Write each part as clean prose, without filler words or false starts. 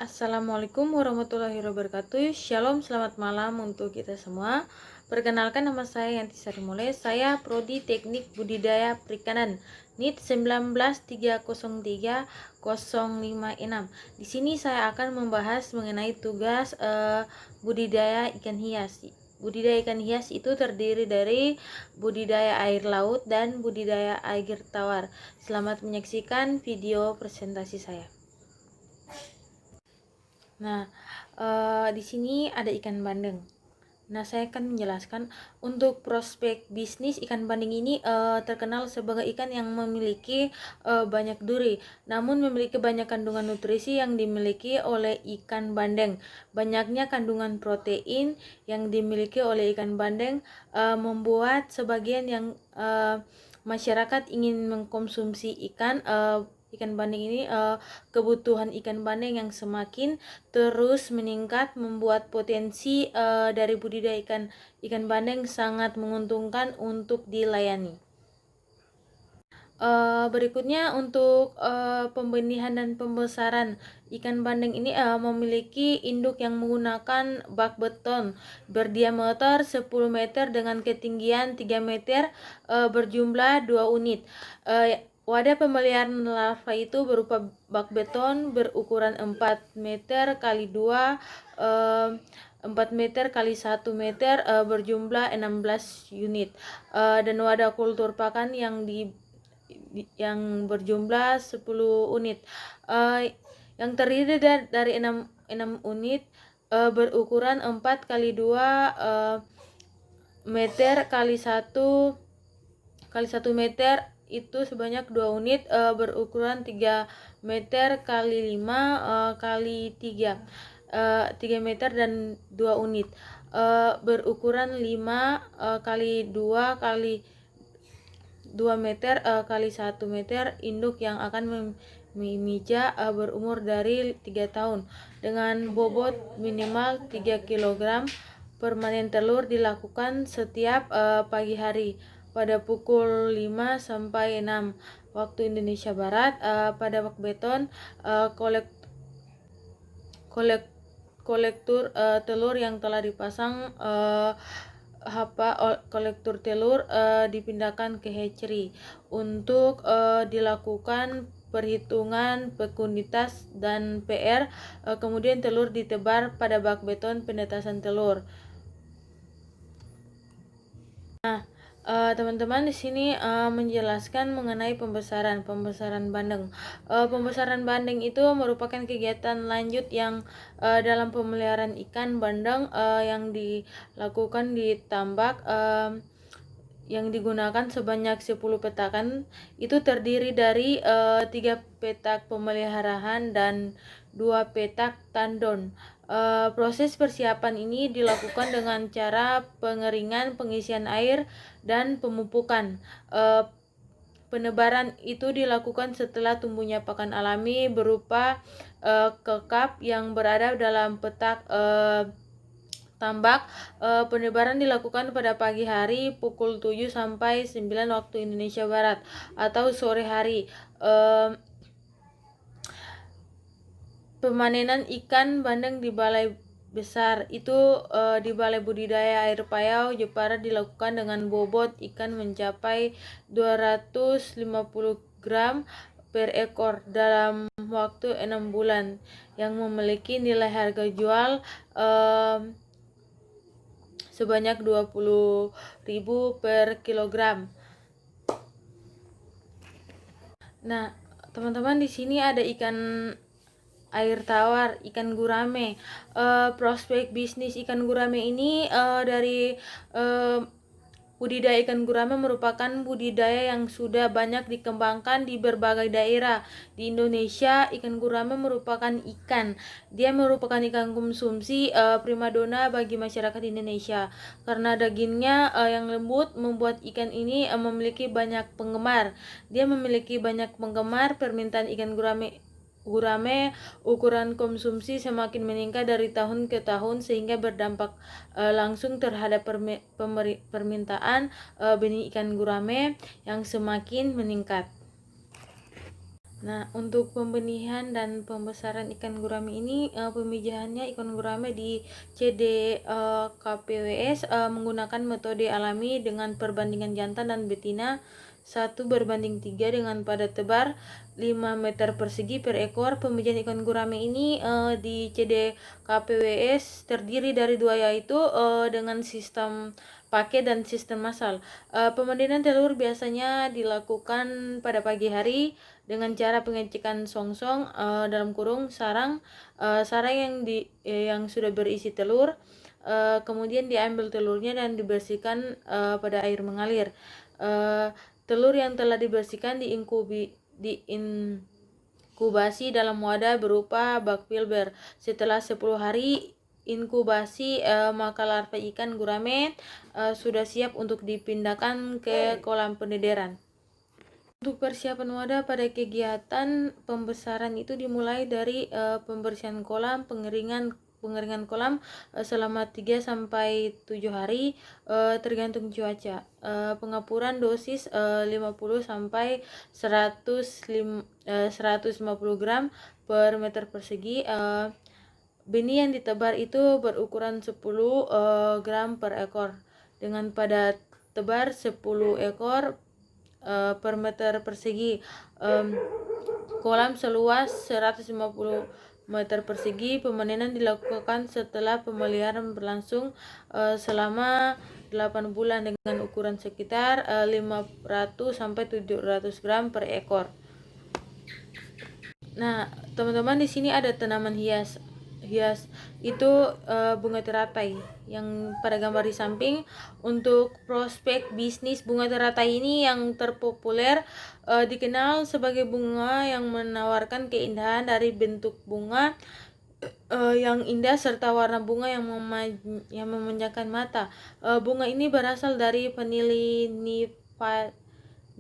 Assalamualaikum warahmatullahi wabarakatuh. Shalom, selamat malam untuk kita semua. Perkenalkan, nama saya Yanti Sarimule. Saya Prodi Teknik Budidaya Perikanan NIT 19303-056. Di sini saya akan membahas mengenai tugas budidaya ikan hias. Budidaya ikan hias itu terdiri dari budidaya air laut dan budidaya air tawar. Selamat menyaksikan video presentasi saya. Nah, di sini ada ikan bandeng. Nah, saya akan menjelaskan untuk prospek bisnis ikan bandeng ini terkenal sebagai ikan yang memiliki banyak duri, namun memiliki banyak kandungan nutrisi yang dimiliki oleh ikan bandeng. Banyaknya kandungan protein yang dimiliki oleh ikan bandeng membuat sebagian yang masyarakat ingin mengkonsumsi ikan bandeng ini, kebutuhan ikan bandeng yang semakin terus meningkat membuat potensi dari budidaya ikan bandeng sangat menguntungkan untuk dilayani. Berikutnya untuk pembenihan dan pembesaran ikan bandeng ini memiliki induk yang menggunakan bak beton berdiameter 10 meter dengan ketinggian 3 meter berjumlah 2 unit. Wadah pemeliharaan larva itu berupa bak beton berukuran 4 meter kali 2 4 meter kali 1 meter berjumlah 16 unit, dan wadah kultur pakan yang berjumlah 10 unit, yang terdiri dari 6 unit berukuran 4 kali 2 meter kali 1 meter itu sebanyak 2 unit berukuran 3 meter kali 5 kali 3 meter dan 2 unit berukuran 5 kali 2 kali 2 meter kali 1 meter induk yang akan memija berumur dari 3 tahun dengan bobot minimal 3 kg. Permanen telur dilakukan setiap pagi hari pada pukul 5 sampai 6 waktu Indonesia Barat. Pada bak beton kolektor telur yang telah dipasang kolektor telur dipindahkan ke hatchery untuk dilakukan perhitungan fekunditas dan PR. Kemudian telur ditebar pada bak beton penetasan telur. Nah, teman-teman di sini menjelaskan mengenai pembesaran bandeng. Pembesaran bandeng itu merupakan kegiatan lanjut yang dalam pemeliharaan ikan bandeng yang dilakukan di tambak yang digunakan sebanyak 10 petakan. Itu terdiri dari 3 petak pemeliharaan dan 2 petak tandon. Proses persiapan ini dilakukan dengan cara pengeringan, pengisian air, dan pemupukan. Penebaran itu dilakukan setelah tumbuhnya pakan alami berupa kekap yang berada dalam petak tambak. Penebaran dilakukan pada pagi hari pukul 7 sampai 9 waktu Indonesia Barat atau sore hari. Pemanenan ikan bandeng di balai besar itu di Balai Budidaya Air Payau, Jepara dilakukan dengan bobot ikan mencapai 250 gram per ekor dalam waktu 6 bulan yang memiliki nilai harga jual sebanyak 20.000 per kilogram. Nah, teman-teman di sini ada ikan air tawar, ikan gurame. Prospek bisnis ikan gurame ini dari budidaya ikan gurame merupakan budidaya yang sudah banyak dikembangkan di berbagai daerah di Indonesia. Ikan gurame merupakan dia merupakan ikan konsumsi primadona bagi masyarakat Indonesia karena dagingnya yang lembut membuat ikan ini memiliki banyak penggemar. Dia memiliki banyak penggemar. Permintaan ikan gurame ukuran konsumsi semakin meningkat dari tahun ke tahun sehingga berdampak langsung terhadap permintaan benih ikan gurame yang semakin meningkat. Nah, untuk pembenihan dan pembesaran ikan gurame ini, pemijahannya ikan gurame di CD KPWS menggunakan metode alami dengan perbandingan jantan dan betina 1:3 dengan pada tebar 5 meter persegi per ekor. Pemijahan ikan gurame ini di CD KPWS terdiri dari dua, yaitu dengan sistem pakai dan sistem massal. Pemandian telur biasanya dilakukan pada pagi hari dengan cara pengecekan songsong dalam kurung sarang sarang yang sudah berisi telur. Kemudian diambil telurnya dan dibersihkan pada air mengalir. Telur yang telah dibersihkan diinkubasi dalam wadah berupa bak filber. Setelah 10 hari inkubasi, maka larva ikan gurame sudah siap untuk dipindahkan ke kolam pendederan. Untuk persiapan wadah pada kegiatan pembesaran itu dimulai dari pembersihan kolam, pengeringan kolam selama 3 sampai 7 hari tergantung cuaca. Pengapuran dosis 50 sampai 150 gram per meter persegi. Benih yang ditebar itu berukuran 10 gram per ekor dengan pada tebar 10 ekor per meter persegi. Kolam seluas 150 meter persegi. Pemanenan dilakukan setelah pemeliharaan berlangsung selama 8 bulan dengan ukuran sekitar 500 sampai 700 gram per ekor. Nah, teman-teman, di sini ada tanaman hias itu bunga teratai yang pada gambar di samping. Untuk prospek bisnis bunga teratai ini yang terpopuler dikenal sebagai bunga yang menawarkan keindahan dari bentuk bunga yang indah serta warna bunga yang memanjakan mata. Bunga ini berasal dari famili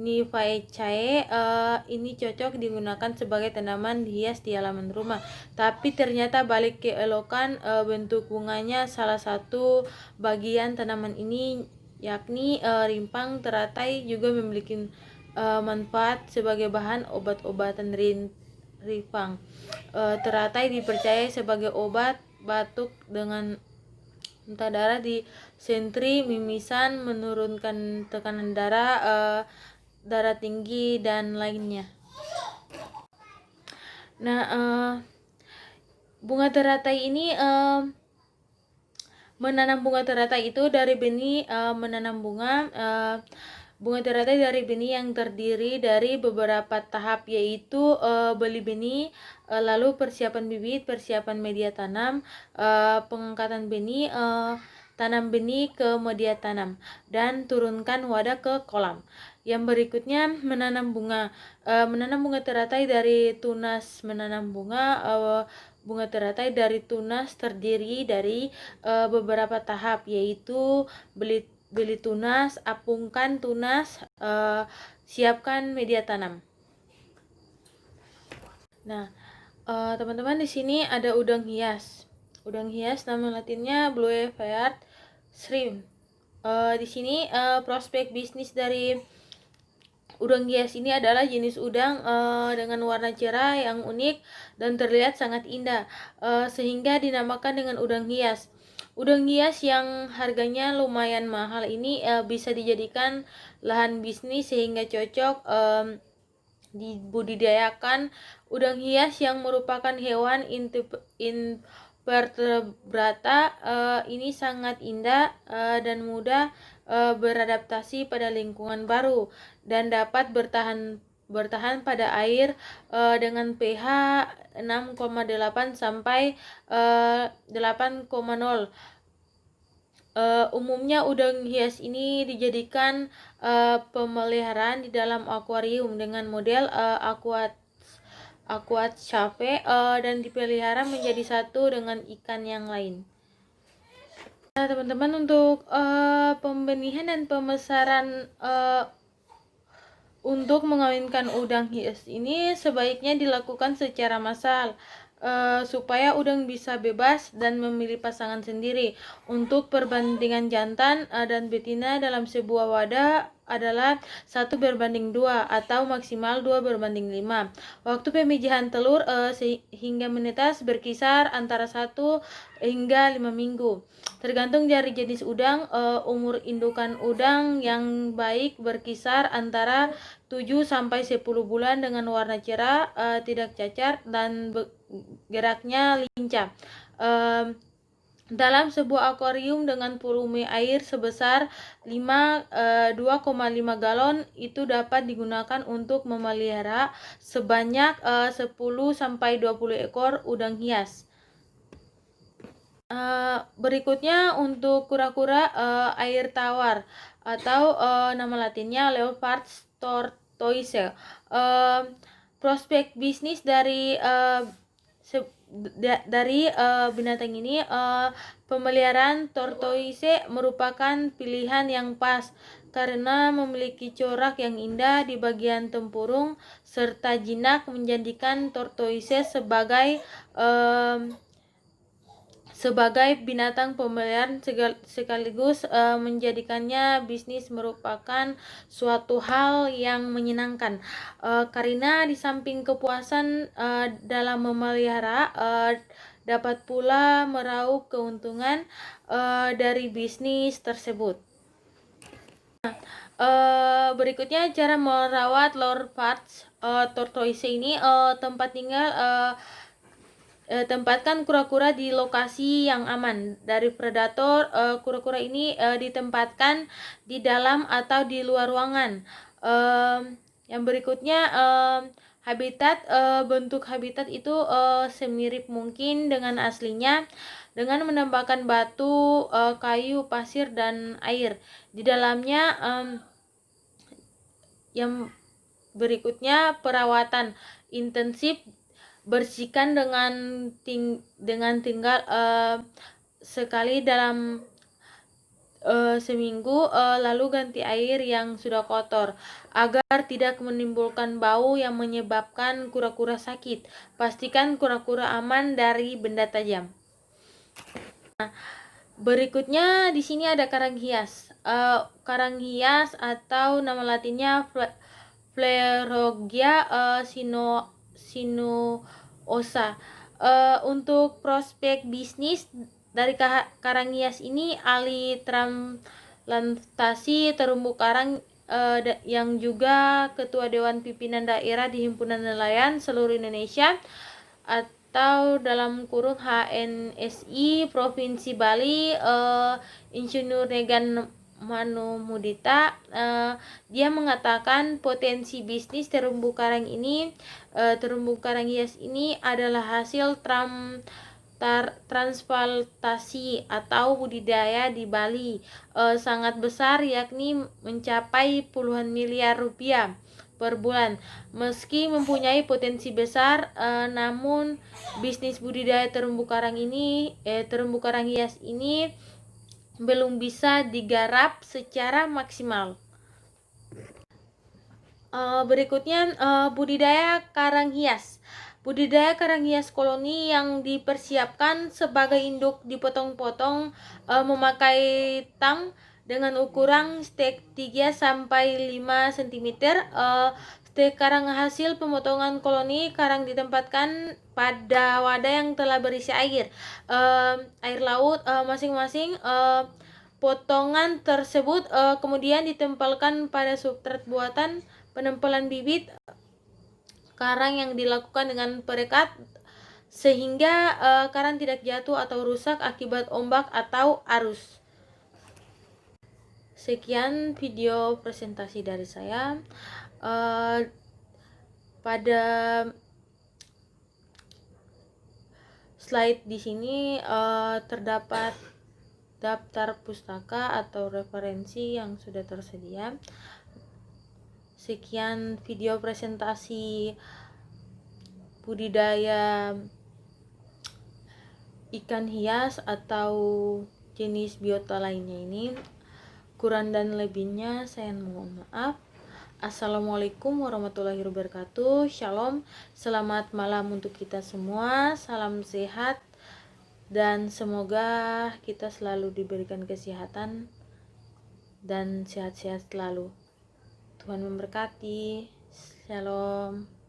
Nymphaceae. Ini cocok digunakan sebagai tanaman hias di halaman rumah. Tapi ternyata balik keelokan bentuk bunganya, salah satu bagian tanaman ini yakni rimpang teratai juga memiliki manfaat sebagai bahan obat-obatan. Rimpang teratai dipercaya sebagai obat batuk dengan muntah darah, disentri, mimisan, menurunkan tekanan darah, darah tinggi, dan lainnya. Nah, bunga teratai ini menanam bunga teratai itu dari benih. Menanam bunga teratai dari benih yang terdiri dari beberapa tahap, yaitu beli benih, lalu persiapan bibit, persiapan media tanam, pengangkatan benih, tanam benih ke media tanam, dan turunkan wadah ke kolam. Yang berikutnya menanam bunga. Menanam bunga teratai dari tunas. Menanam bunga teratai dari tunas terdiri dari beberapa tahap, yaitu beli tunas, apungkan tunas, siapkan media tanam. Nah, teman-teman, di sini ada udang hias. Udang hias nama latinnya Blue Faired Shrimp. Di sini prospek bisnis dari udang hias ini adalah jenis udang dengan warna cerah yang unik dan terlihat sangat indah, sehingga dinamakan dengan udang hias. Udang hias yang harganya lumayan mahal ini bisa dijadikan lahan bisnis sehingga cocok dibudidayakan. Udang hias yang merupakan hewan invertebrata ini sangat indah dan mudah beradaptasi pada lingkungan baru dan dapat bertahan pada air dengan pH 6,8 sampai 8,0. Umumnya udang hias ini dijadikan pemeliharaan di dalam akuarium dengan model aquascape dan dipelihara menjadi satu dengan ikan yang lain. Nah, teman-teman, untuk pembenihan dan pembesaran untuk mengawinkan udang hias ini sebaiknya dilakukan secara massal supaya udang bisa bebas dan memilih pasangan sendiri. Untuk perbandingan jantan dan betina dalam sebuah wadah adalah 1:2 atau maksimal 2:5. Waktu pemijahan telur hingga menetas berkisar antara 1 hingga 5 minggu. Tergantung dari jenis udang, umur indukan udang yang baik berkisar antara 7 sampai 10 bulan dengan warna cerah, tidak cacar, dan geraknya lincah. Dalam sebuah akuarium dengan volume air sebesar 2,5 galon itu dapat digunakan untuk memelihara sebanyak 10 sampai 20 ekor udang hias. Berikutnya untuk kura-kura air tawar atau nama latinnya Leopardus tortoise. Prospek bisnis dari binatang ini, pemeliharaan tortoise merupakan pilihan yang pas karena memiliki corak yang indah di bagian tempurung serta jinak, menjadikan tortoise sebagai binatang pemeliharaan sekaligus menjadikannya bisnis merupakan suatu hal yang menyenangkan, karena di samping kepuasan dalam memelihara, dapat pula meraup keuntungan dari bisnis tersebut. Berikutnya cara merawat Leopardus tortoise ini. Tempat tinggal, tempatkan kura-kura di lokasi yang aman dari predator. Kura-kura ini ditempatkan di dalam atau di luar ruangan. Yang berikutnya, habitat. Bentuk habitat itu semirip mungkin dengan aslinya dengan menambahkan batu, kayu, pasir, dan air di dalamnya. Yang berikutnya, perawatan intensif. Bersihkan dengan tinggal sekali dalam seminggu, lalu ganti air yang sudah kotor agar tidak menimbulkan bau yang menyebabkan kura-kura sakit. Pastikan kura-kura aman dari benda tajam. Berikutnya di sini ada karang hias. Karang hias atau nama latinnya Flerogia sinuosa. Untuk prospek bisnis dari karang hias ini, ahli transplantasi terumbu karang yang juga ketua Dewan Pimpinan Daerah di Himpunan Nelayan seluruh Indonesia atau dalam kurung HNSI Provinsi Bali, Insinyur Negan Manumudita, dia mengatakan potensi bisnis terumbu karang hias ini adalah hasil transplantasi atau budidaya di Bali sangat besar, yakni mencapai puluhan miliar rupiah per bulan. Meski mempunyai potensi besar, namun bisnis budidaya terumbu karang hias ini belum bisa digarap secara maksimal. Berikutnya, budidaya karang hias. Budidaya karang hias koloni yang dipersiapkan sebagai induk dipotong-potong, memakai tang dengan ukuran stek 3 sampai 5 cm. Stek karang hasil pemotongan koloni karang ditempatkan pada wadah yang telah berisi air laut masing-masing. Potongan tersebut kemudian ditempelkan pada substrat buatan penempelan bibit karang yang dilakukan dengan perekat sehingga karang tidak jatuh atau rusak akibat ombak atau arus. Sekian video presentasi dari saya. Pada slide di sini terdapat daftar pustaka atau referensi yang sudah tersedia. Sekian video presentasi budidaya ikan hias atau jenis biota lainnya ini. Kurang dan lebihnya saya mohon maaf. Assalamualaikum warahmatullahi wabarakatuh. Shalom, selamat malam untuk kita semua. Salam sehat dan semoga kita selalu diberikan kesehatan dan sehat-sehat selalu. Tuhan memberkati. Shalom.